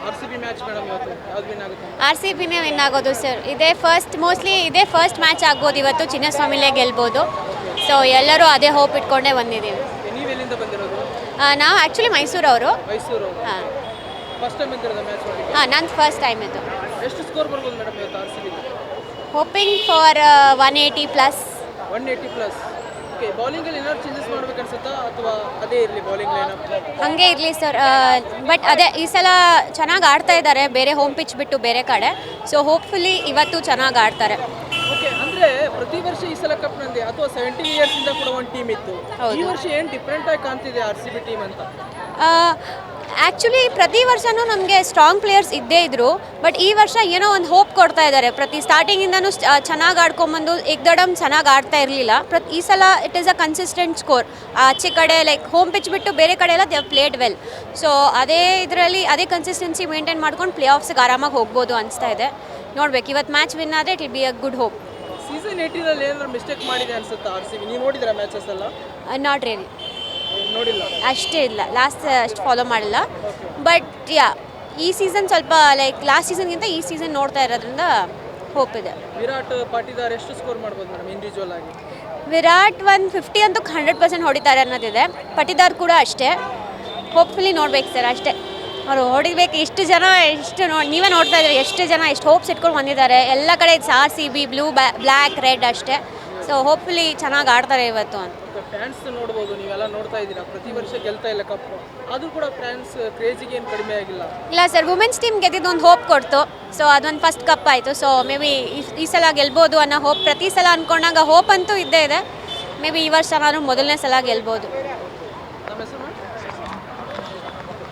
RCB match madam ಇವತ್ತು ಯಾವ್ದು win ಆಗುತ್ತೆ? ಆರ್ ಸಿ ಬಿನೇ ವಿನ್ ಆಗೋದು ಸರ್. ಮೋಸ್ಟ್ಲಿ ಇದೇ ಫಸ್ಟ್ ಮ್ಯಾಚ್ ಆಗ್ಬೋದು ಇವತ್ತು. ಚಿನ್ನಸ್ವಾಮಿಲೇ ಗೆಲ್ಬೋದು. ಸೊ ಎಲ್ಲರೂ ಅದೇ ಹೋಪ್ ಇಟ್ಕೊಂಡೇ ಬಂದಿದ್ದೀವಿ. ನೀವು ಎಲ್ಲಿಂದ ಬಂದಿರೋದು? ನಾವು ಆ್ಯಕ್ಚುಲಿ ಮೈಸೂರವರು. ಮೈಸೂರು. ಹಾಂ ಫಸ್ಟ್ ಟೈಮ್ ಬಂದಿರೋದು ಮ್ಯಾಚ್ ನೋಡಲಿಕ್ಕೆ? ಹಾಂ ನಂದು ಫಸ್ಟ್ ಟೈಮ್ ಇದು. ಎಷ್ಟು ಸ್ಕೋರ್ ಬರ್ಬೋದು ಮೇಡಮ್ ಇವತ್ತು ಆರ್‌ಸಿಬಿ? Hoping for 180+. 180+. ಓಕೆ, ಬೌಲಿಂಗಲ್ಲಿ ಏನಾದ್ರು ಚೇಂಜಸ್ ಮಾಡ್ಬೇಕು ಅನ್ಸುತ್ತಾ ಅಥವಾ ಅದೇ ಇರಲಿ ಬೌಲಿಂಗ್ ಲೈನಪ್? ಹಂಗೆ ಇರಲಿ ಸರ್. ಬಟ್ ಅದೇ ಈ ಸಲ ಚೆನ್ನಾಗಿ ಆಡ್ತಾ ಇದ್ದಾರೆ, ಬೇರೆ ಹೋಮ್ ಪಿಚ್ ಬಿಟ್ಟು ಬೇರೆ ಕಡೆ. ಸೊ ಹೋಪ್ಫುಲಿ ಇವತ್ತು ಚೆನ್ನಾಗಿ ಆಡ್ತಾರೆ. ಓಕೆ, ಅಂದ್ರೆ ಪ್ರತಿ ವರ್ಷ ಈ ಸಲ ಕಪ್ ನಂದೆ ಅಥವಾ 17 ಇಯರ್ಸ್ ಇಂದ ಕೂಡ ಒಂದು ಟೀಮ್ ಇತ್ತು. ಈ ವರ್ಷ ಏನು ಡಿಫ್ರೆಂಟ್ ಆಗಿ ಕಾಣ್ತಿದೆ ಆರ್‌ಸಿಬಿ ಟೀಮ್ ಅಂತ? ಆ್ಯಕ್ಚುಲಿ ಪ್ರತಿ ವರ್ಷವೂ ನಮಗೆ ಸ್ಟ್ರಾಂಗ್ ಪ್ಲೇಯರ್ಸ್ ಇದ್ದೇ ಇದ್ದರು. ಬಟ್ ಈ ವರ್ಷ ಏನೋ ಒಂದು ಹೋಪ್ ಕೊಡ್ತಾ ಇದ್ದಾರೆ. ಪ್ರತಿ ಸ್ಟಾರ್ಟಿಂಗಿಂದನೂ ಚೆನ್ನಾಗಿ ಆಡ್ಕೊಂಬಂದು ಏಕ್ದಡಮ್ ಚೆನ್ನಾಗಿ ಆಡ್ತಾ ಇರಲಿಲ್ಲ. ಈ ಸಲ it is a consistent score. ಆಚೆ ಕಡೆ ಲೈಕ್ ಹೋಮ್ ಪಿಚ್ ಬಿಟ್ಟು ಬೇರೆ ಕಡೆ ಎಲ್ಲ ದೇ ಪ್ಲೇಡ್ ವೆಲ್. ಸೊ ಅದೇ ಕನ್ಸಿಸ್ಟೆನ್ಸಿ ಮೇಂಟೈನ್ ಮಾಡ್ಕೊಂಡು ಪ್ಲೇ ಆಫ್ಸ್ಗೆ ಆರಾಮಾಗಿ ಹೋಗ್ಬೋದು ಅನಿಸ್ತಾ ಇದೆ. ನೋಡ್ಬೇಕು, ಇವತ್ತು ಮ್ಯಾಚ್ ವಿನ್ ಆದರೆ it will be a good hope. Season 18 ಏನಾದ್ರು ಮಿಸ್ಟೇಕ್ ಮಾಡಿದೆ ಅನ್ಸುತ್ತಾ ಆರ್‌ಸಿಬಿ? ನೀವು ನೋಡಿದ್ರ ಮ್ಯಾಚಸ್ ಎಲ್ಲ? ನಾಟ್ ರಿಯಲಿ, ನೋಡಿಲ್ಲ. ಅಷ್ಟೇ ಇಲ್ಲ. ಲಾಸ್ಟ್ ಅಷ್ಟು ಫಾಲೋ ಮಾಡಿಲ್ಲ. ಬಟ್ ಈ ಸೀಸನ್ ಸ್ವಲ್ಪ ಲೈಕ್ ಲಾಸ್ಟ್ ಸೀಸನ್ಗಿಂತ ಈ ಸೀಸನ್ ನೋಡ್ತಾ ಇರೋದ್ರಿಂದ ಹೋಪ್ ಇದೆ. ವಿರಾಟ್ ಪಾಟಿದಾರ್ ಎಷ್ಟು ಸ್ಕೋರ್ ಮಾಡ್ಬೋದು ಮೇಡಮ್ ಇಂಡಿವಿಜುವಲ್ ಆಗಿ? ವಿರಾಟ್ 150 ಅಂತೂ 100% ಹೊಡಿತಾರೆ ಅನ್ನೋದಿದೆ. ಪಟಿದಾರ್ ಕೂಡ ಅಷ್ಟೇ. ಹೋಪ್ಫುಲಿ ನೋಡ್ಬೇಕು ಸರ್, ಅಷ್ಟೇ. ಅವರು ಹೊಡಿಬೇಕು. ನೀವೇ ನೋಡ್ತಾ ಇದ್ದೀವಿ ಎಷ್ಟು ಜನ ಎಷ್ಟು ಹೋಪ್ಸ್ ಇಟ್ಕೊಂಡು ಬಂದಿದ್ದಾರೆ. ಎಲ್ಲ ಕಡೆ ಆರ್‌ಸಿಬಿ ಬ್ಲೂ ಬ್ಲ್ಯಾಕ್ ರೆಡ್ ಅಷ್ಟೇ. ಸೊ ಹೋಪ್ಫುಲಿ ಚೆನ್ನಾಗಿ ಆಡ್ತಾರೆ ಇವತ್ತು ಅಂತ. ಫ್ಯಾನ್ಸ್ ನೋಡ್ಬೋದು, ನೀವೆಲ್ಲ ನೋಡ್ತಾ ಇದ್ದೀರಾ, ಪ್ರತಿ ವರ್ಷ ಗೆಲ್ತಾ ಇಲ್ಲ ಕಪ್. ಆದರೂ ಕೂಡ ಫ್ಯಾನ್ಸ್ ಕ್ರೇಜಿಗೆ ಏನು ಕಡಿಮೆ ಆಗಿಲ್ಲ. ಇಲ್ಲ ಸರ್, ವುಮೆನ್ಸ್ ಟೀಮ್ ಗೆದ್ದಿದ್ದು ಒಂದು ಹೋಪ್ ಕೊಡ್ತು. ಸೊ ಅದೊಂದು ಫಸ್ಟ್ ಕಪ್ ಆಯಿತು. ಸೊ ಮೇ ಬಿ ಈ ಸಲ ಗೆಲ್ಬೋದು ಅನ್ನೋ ಹೋಪ್ ಪ್ರತಿ ಸಲ ಅಂದ್ಕೊಂಡಾಗ ಹೋಪ್ ಅಂತೂ ಇದ್ದೇ ಇದೆ. ಮೇ ಬಿ ಈ ವರ್ಷ ನಾನು ಮೊದಲನೇ ಸಲ ಗೆಲ್ಬೋದು.